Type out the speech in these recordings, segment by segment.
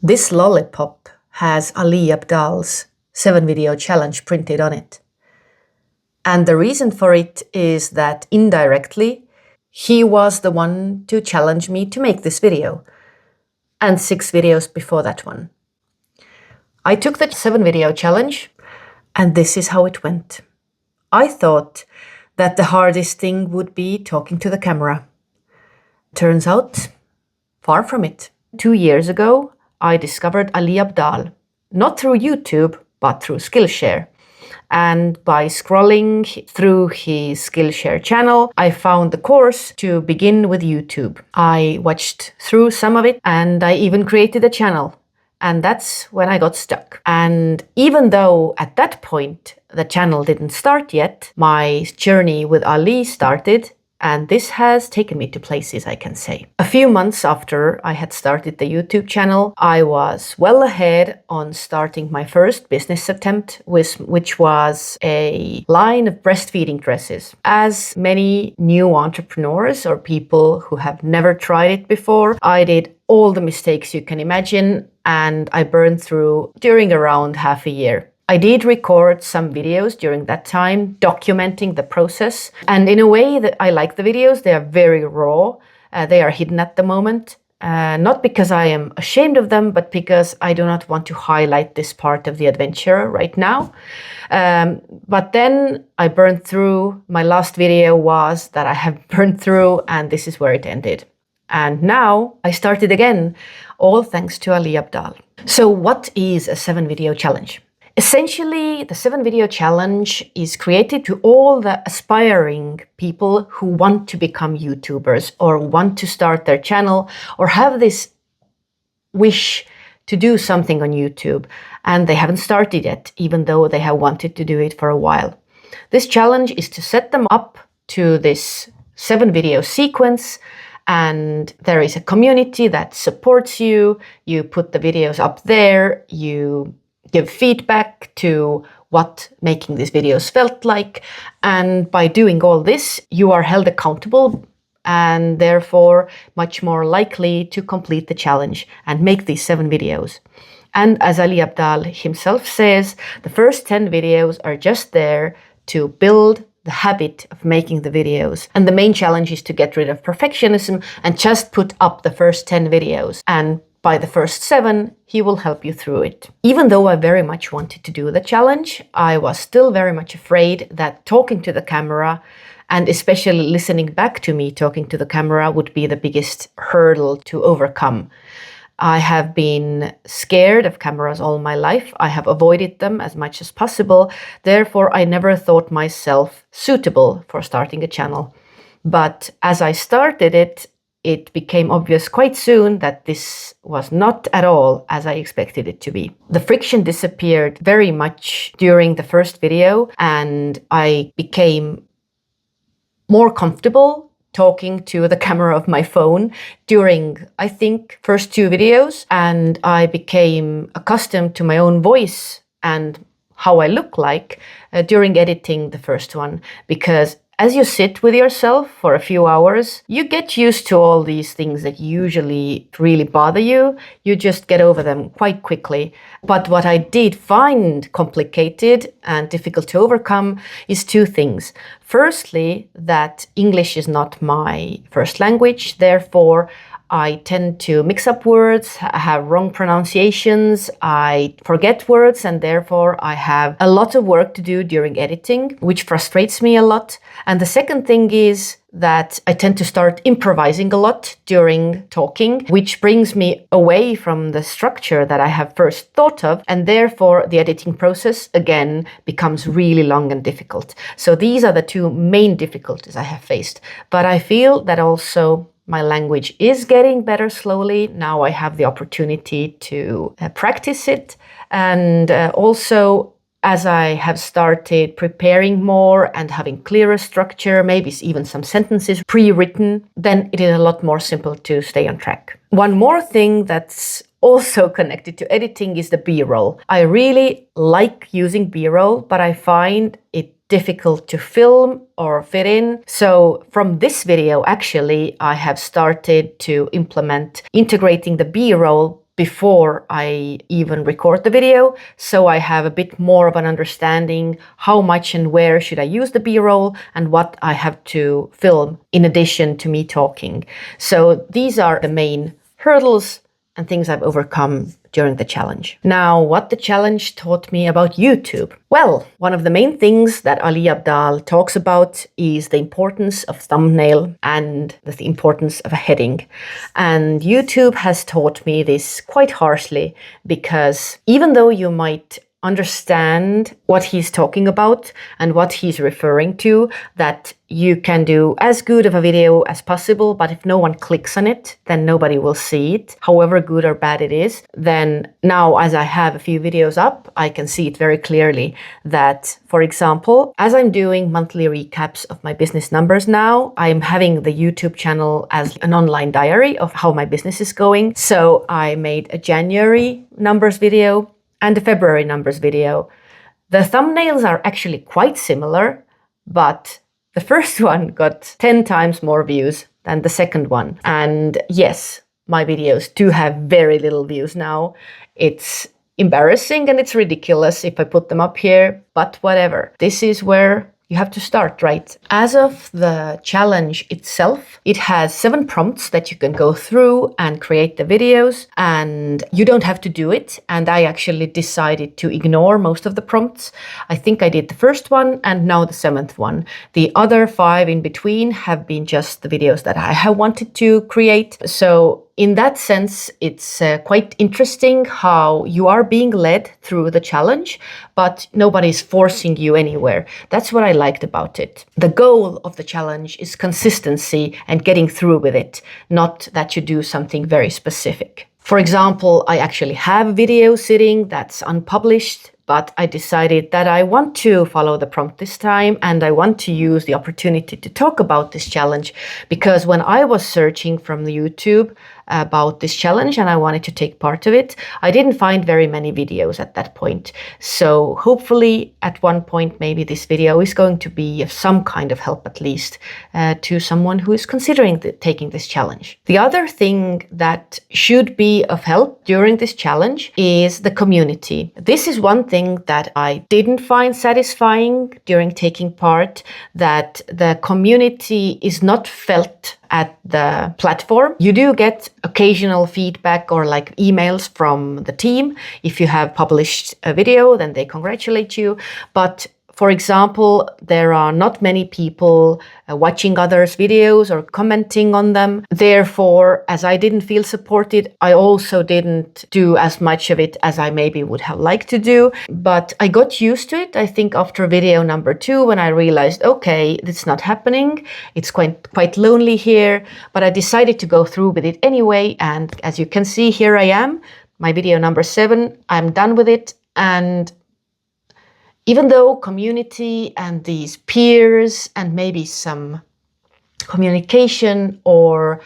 This lollipop has Ali Abdaal's 7-video challenge printed on it. And the reason for it is that indirectly, he was the one to challenge me to make this video, and 6 videos before that one. I took the 7-video challenge, and this is how it went. I thought that the hardest thing would be talking to the camera. Turns out, far from it. 2 years ago, I discovered Ali Abdaal, not through YouTube, but through Skillshare. And by scrolling through his Skillshare channel, I found the course to begin with YouTube. I watched through some of it, and I even created a channel. And that's when I got stuck. And even though at that point the channel didn't start yet, my journey with Ali started. And this has taken me to places, I can say. A few months after I had started the YouTube channel, I was well ahead on starting my first business attempt, which was a line of breastfeeding dresses. As many new entrepreneurs or people who have never tried it before, I did all the mistakes you can imagine, and I burned through during around half a year. I did record some videos during that time, documenting the process. And in a way that I like the videos, they are very raw. They are hidden at the moment. Not because I am ashamed of them, but because I do not want to highlight this part of the adventure right now. But then I burned through. My last video was that I have burned through, and this is where it ended. And now I started again, all thanks to Ali Abdaal. So what is a 7-video challenge? Essentially, the 7-video challenge is created to all the aspiring people who want to become YouTubers or want to start their channel or have this wish to do something on YouTube, and they haven't started yet, even though they have wanted to do it for a while. This challenge is to set them up to this 7-video sequence, and there is a community that supports you. You put the videos up there, you give feedback to what making these videos felt like. And by doing all this, you are held accountable and therefore much more likely to complete the challenge and make these 7 videos. And as Ali Abdaal himself says, the first 10 videos are just there to build the habit of making the videos. And the main challenge is to get rid of perfectionism and just put up the first 10 videos. And by the first 7, he will help you through it. Even though I very much wanted to do the challenge, I was still very much afraid that talking to the camera, and especially listening back to me talking to the camera, would be the biggest hurdle to overcome. I have been scared of cameras all my life. I have avoided them as much as possible. Therefore, I never thought myself suitable for starting a channel. But as I started it, it became obvious quite soon that this was not at all as I expected it to be. The friction disappeared very much during the first video, and I became more comfortable talking to the camera of my phone during, I think, first 2 videos, and I became accustomed to my own voice and how I look like during editing the first one, because as you sit with yourself for a few hours, you get used to all these things that usually really bother you. You just get over them quite quickly. But what I did find complicated and difficult to overcome is 2 things. Firstly, that English is not my first language. Therefore, I tend to mix up words, have wrong pronunciations, I forget words, and therefore I have a lot of work to do during editing, which frustrates me a lot. And the second thing is that I tend to start improvising a lot during talking, which brings me away from the structure that I have first thought of, and therefore the editing process again becomes really long and difficult. So these are the 2 main difficulties I have faced. But I feel that also my language is getting better slowly. Now I have the opportunity to practice it. And also, as I have started preparing more and having clearer structure, maybe even some sentences pre-written, then it is a lot more simple to stay on track. One more thing that's also connected to editing is the B-roll. I really like using B-roll, but I find it difficult to film or fit in. So from this video, actually, I have started to implement integrating the B-roll before I even record the video, so I have a bit more of an understanding how much and where should I use the B-roll and what I have to film in addition to me talking. So these are the main hurdles and things I've overcome during the challenge. Now, what the challenge taught me about YouTube? Well, one of the main things that Ali Abdaal talks about is the importance of thumbnail and the importance of a heading. And YouTube has taught me this quite harshly, because even though you might understand what he's talking about and what he's referring to, that you can do as good of a video as possible, but if no one clicks on it, then nobody will see it, however good or bad it is. Then now, as I have a few videos up, I can see it very clearly that, for example, as I'm doing monthly recaps of my business numbers now, I'm having the YouTube channel as an online diary of how my business is going. So I made a January numbers video and a February numbers video. The thumbnails are actually quite similar, but the first one got 10 times more views than the second one. And yes, my videos do have very little views now. It's embarrassing and it's ridiculous if I put them up here, but whatever. This is where you have to start, right? As of the challenge itself, it has 7 prompts that you can go through and create the videos, and you don't have to do it. And I actually decided to ignore most of the prompts. I think I did the first one and now the 7th one. The other 5 in between have been just the videos that I have wanted to create. So in that sense, it's quite interesting how you are being led through the challenge, but nobody's forcing you anywhere. That's what I liked about it. The goal of the challenge is consistency and getting through with it, not that you do something very specific. For example, I actually have a video sitting that's unpublished, but I decided that I want to follow the prompt this time and I want to use the opportunity to talk about this challenge, because when I was searching from the YouTube about this challenge and I wanted to take part of it, I didn't find very many videos at that point. So hopefully at one point maybe this video is going to be of some kind of help, at least to someone who is considering taking this challenge. The other thing that should be of help during this challenge is the community. This is one thing that I didn't find satisfying during taking part, that the community is not felt at the platform. You do get occasional feedback or like emails from the team. If you have published a video, then they congratulate you. But for example, there are not many people watching others' videos or commenting on them. Therefore, as I didn't feel supported, I also didn't do as much of it as I maybe would have liked to do. But I got used to it, I think, after video number 2, when I realized, okay, it's not happening. It's quite lonely here. But I decided to go through with it anyway. And as you can see, here I am, my video number 7. I'm done with it. And even though community and these peers and maybe some communication or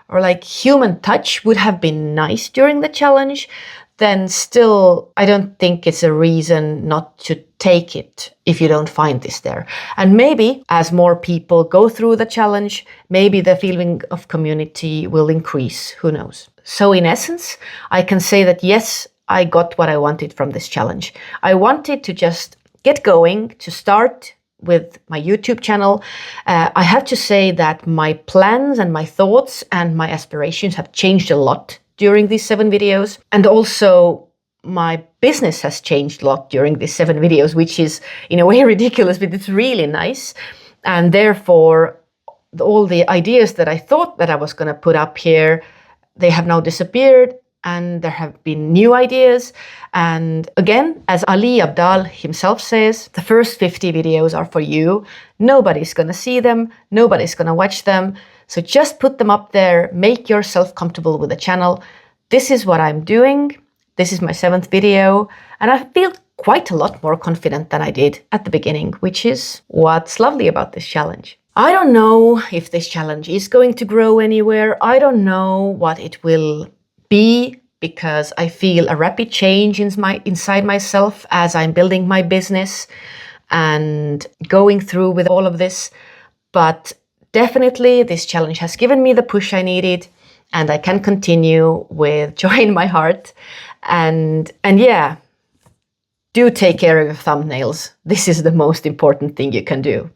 like human touch would have been nice during the challenge, then still I don't think it's a reason not to take it if you don't find this there. And maybe as more people go through the challenge, maybe the feeling of community will increase, who knows. So in essence, I can say that yes, I got what I wanted from this challenge. I wanted to just get going, to start with my YouTube channel. I have to say that my plans and my thoughts and my aspirations have changed a lot during these 7 videos. And also my business has changed a lot during these 7 videos, which is in a way ridiculous, but it's really nice. And therefore, all the ideas that I thought that I was going to put up here, they have now disappeared. And there have been new ideas. And again, as Ali Abdaal himself says, the first 50 videos are for you. Nobody's going to see them. Nobody's going to watch them. So just put them up there. Make yourself comfortable with the channel. This is what I'm doing. This is my 7th video. And I feel quite a lot more confident than I did at the beginning, which is what's lovely about this challenge. I don't know if this challenge is going to grow anywhere. I don't know what it will be, because I feel a rapid change inside myself as I'm building my business and going through with all of this. But definitely this challenge has given me the push I needed. and I can continue with joy in my heart. And yeah, do take care of your thumbnails. This is the most important thing you can do.